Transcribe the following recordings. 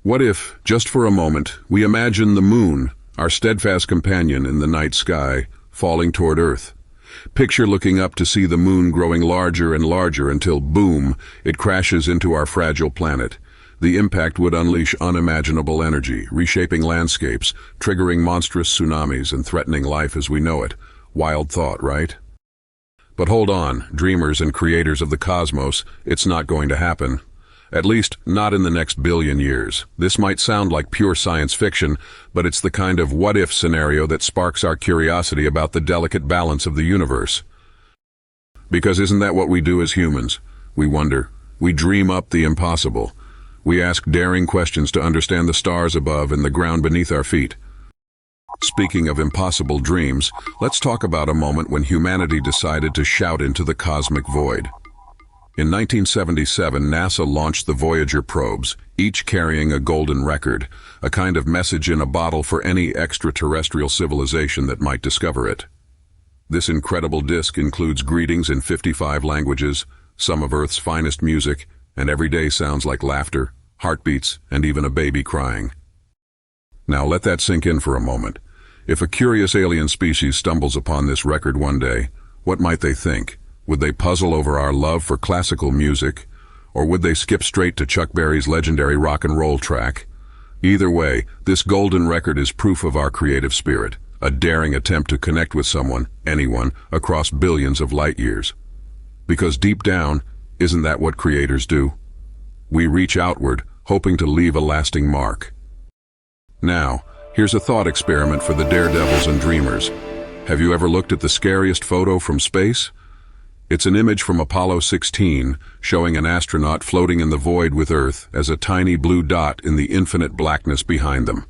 What if, just for a moment, we imagine the moon, our steadfast companion in the night sky, falling toward Earth? Picture looking up to see the moon growing larger and larger until, boom, it crashes into our fragile planet. The impact would unleash unimaginable energy, reshaping landscapes, triggering monstrous tsunamis and threatening life as we know it. Wild thought, right? But hold on, dreamers and creators of the cosmos, it's not going to happen. At least, not in the next billion years. This might sound like pure science fiction, but it's the kind of what-if scenario that sparks our curiosity about the delicate balance of the universe. Because isn't that what we do as humans? We wonder. We dream up the impossible. We ask daring questions to understand the stars above and the ground beneath our feet. Speaking of impossible dreams, let's talk about a moment when humanity decided to shout into the cosmic void. In 1977, NASA launched the Voyager probes, each carrying a golden record, a kind of message in a bottle for any extraterrestrial civilization that might discover it. This incredible disk includes greetings in 55 languages, some of Earth's finest music, and everyday sounds like laughter, heartbeats, and even a baby crying. Now let that sink in for a moment. If a curious alien species stumbles upon this record one day, what might they think? Would they puzzle over our love for classical music, or would they skip straight to Chuck Berry's legendary rock and roll track? Either way, this golden record is proof of our creative spirit, a daring attempt to connect with someone, anyone, across billions of light years. Because deep down, isn't that what creators do? We reach outward, hoping to leave a lasting mark. Now, here's a thought experiment for the daredevils and dreamers. Have you ever looked at the scariest photo from space? It's an image from Apollo 16, showing an astronaut floating in the void with Earth as a tiny blue dot in the infinite blackness behind them.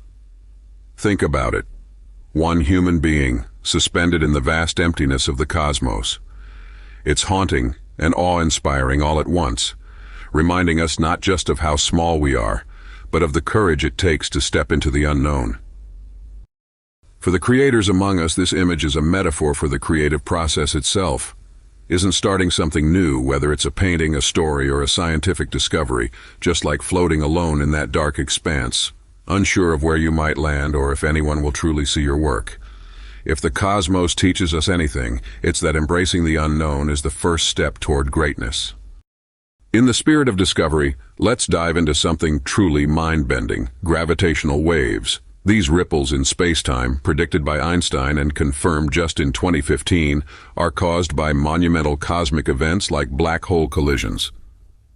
Think about it. One human being, suspended in the vast emptiness of the cosmos. It's haunting and awe-inspiring all at once, reminding us not just of how small we are, but of the courage it takes to step into the unknown. For the creators among us, this image is a metaphor for the creative process itself. Isn't starting something new, whether it's a painting, a story, or a scientific discovery, just like floating alone in that dark expanse, unsure of where you might land or if anyone will truly see your work. If the cosmos teaches us anything, it's that embracing the unknown is the first step toward greatness. In the spirit of discovery, let's dive into something truly mind-bending: gravitational waves. These ripples in space-time, predicted by Einstein and confirmed just in 2015, are caused by monumental cosmic events like black hole collisions.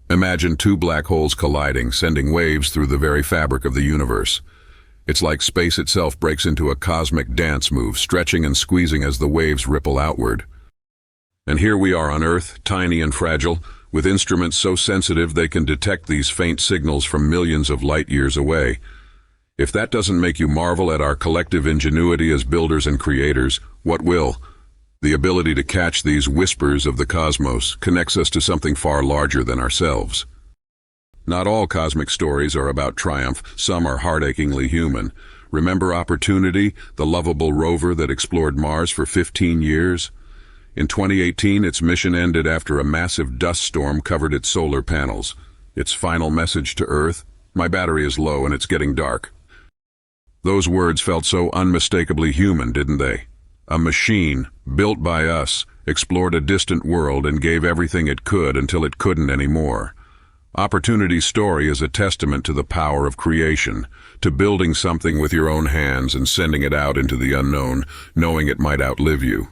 Imagine two black holes colliding, sending waves through the very fabric of the universe. It's like space itself breaks into a cosmic dance move, stretching and squeezing as the waves ripple outward. And here we are on Earth, tiny and fragile, with instruments so sensitive they can detect these faint signals from millions of light years away. If that doesn't make you marvel at our collective ingenuity as builders and creators, what will? The ability to catch these whispers of the cosmos connects us to something far larger than ourselves. Not all cosmic stories are about triumph, some are heart-achingly human. Remember Opportunity, the lovable rover that explored Mars for 15 years? In 2018, its mission ended after a massive dust storm covered its solar panels. Its final message to Earth: "My battery is low and it's getting dark." Those words felt so unmistakably human, didn't they? A machine, built by us, explored a distant world and gave everything it could until it couldn't anymore. Opportunity's story is a testament to the power of creation, to building something with your own hands and sending it out into the unknown, knowing it might outlive you.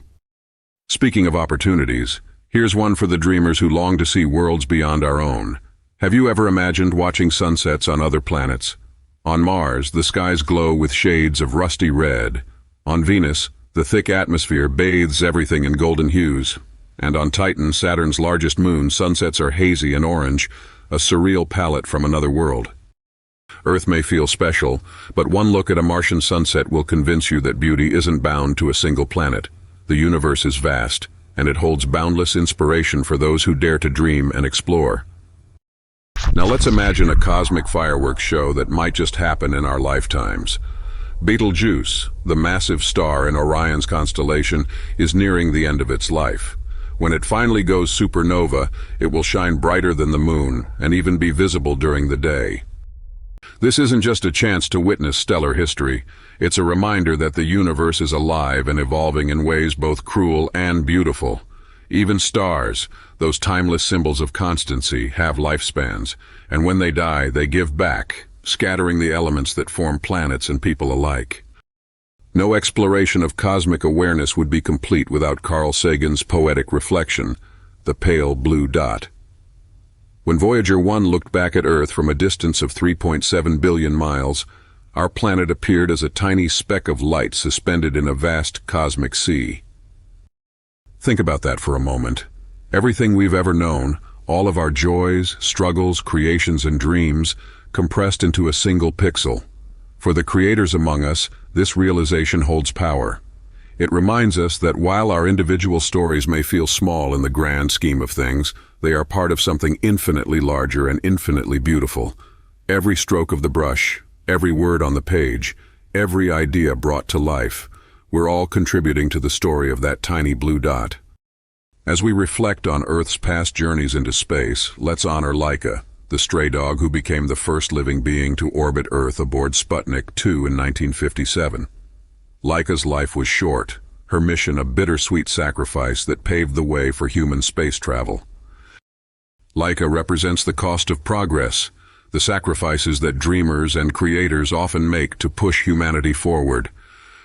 Speaking of opportunities, here's one for the dreamers who long to see worlds beyond our own. Have you ever imagined watching sunsets on other planets? On Mars, the skies glow with shades of rusty red. On Venus, the thick atmosphere bathes everything in golden hues. And on Titan, Saturn's largest moon, sunsets are hazy and orange, a surreal palette from another world. Earth may feel special, but one look at a Martian sunset will convince you that beauty isn't bound to a single planet. The universe is vast, and it holds boundless inspiration for those who dare to dream and explore. Now let's imagine a cosmic fireworks show that might just happen in our lifetimes. Betelgeuse, the massive star in Orion's constellation, is nearing the end of its life. When it finally goes supernova, it will shine brighter than the moon and even be visible during the day. This isn't just a chance to witness stellar history. It's a reminder that the universe is alive and evolving in ways both cruel and beautiful. Even stars, those timeless symbols of constancy, have lifespans, and when they die, they give back, scattering the elements that form planets and people alike. No exploration of cosmic awareness would be complete without Carl Sagan's poetic reflection, the pale blue dot. When Voyager 1 looked back at Earth from a distance of 3.7 billion miles, our planet appeared as a tiny speck of light suspended in a vast cosmic sea. Think about that for a moment. Everything we've ever known, all of our joys, struggles, creations, and dreams, compressed into a single pixel. For the creators among us, this realization holds power. It reminds us that while our individual stories may feel small in the grand scheme of things, they are part of something infinitely larger and infinitely beautiful. Every stroke of the brush, every word on the page, every idea brought to life, we're all contributing to the story of that tiny blue dot. As we reflect on Earth's past journeys into space, let's honor Laika, the stray dog who became the first living being to orbit Earth aboard Sputnik 2 in 1957. Laika's life was short, her mission a bittersweet sacrifice that paved the way for human space travel. Laika represents the cost of progress, the sacrifices that dreamers and creators often make to push humanity forward.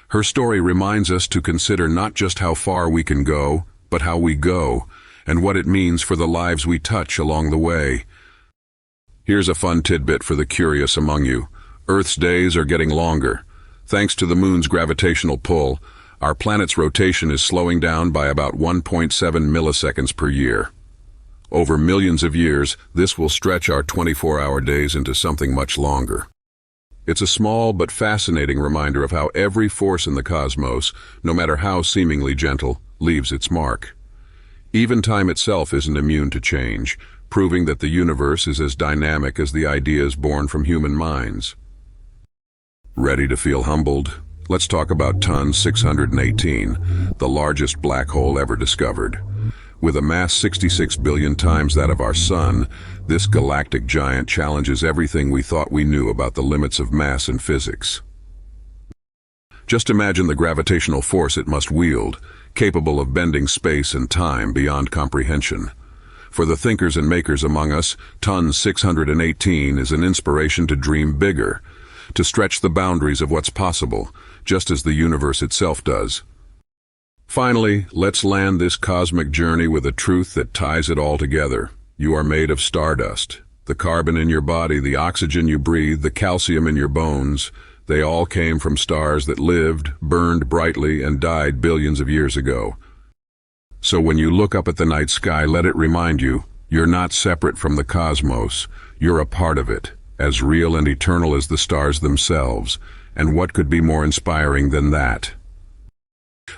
Her story reminds us to consider not just how far we can go, but how we go, and what it means for the lives we touch along the way. Here's a fun tidbit for the curious among you. Earth's days are getting longer. Thanks to the moon's gravitational pull, our planet's rotation is slowing down by about 1.7 milliseconds per year. Over millions of years, this will stretch our 24-hour days into something much longer. It's a small but fascinating reminder of how every force in the cosmos, no matter how seemingly gentle, leaves its mark. Even time itself isn't immune to change, proving that the universe is as dynamic as the ideas born from human minds. Ready to feel humbled? Let's talk about TON 618, the largest black hole ever discovered. With a mass 66 billion times that of our Sun, this galactic giant challenges everything we thought we knew about the limits of mass and physics. Just imagine the gravitational force it must wield, capable of bending space and time beyond comprehension. For the thinkers and makers among us, TON 618 is an inspiration to dream bigger, to stretch the boundaries of what's possible, just as the universe itself does. Finally, let's land this cosmic journey with a truth that ties it all together. You are made of stardust. The carbon in your body, the oxygen you breathe, the calcium in your bones, they all came from stars that lived, burned brightly, and died billions of years ago. So when you look up at the night sky, let it remind you, you're not separate from the cosmos. You're a part of it, as real and eternal as the stars themselves. And what could be more inspiring than that?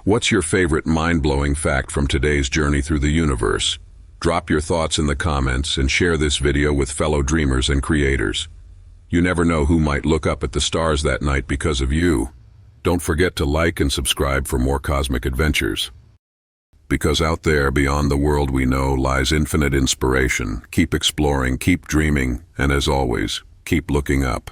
What's your favorite mind-blowing fact from today's journey through the universe? Drop your thoughts in the comments and share this video with fellow dreamers and creators. You never know who might look up at the stars that night because of you. Don't forget to like and subscribe for more cosmic adventures. Because out there, beyond the world we know, lies infinite inspiration. Keep exploring, keep dreaming, and as always, keep looking up.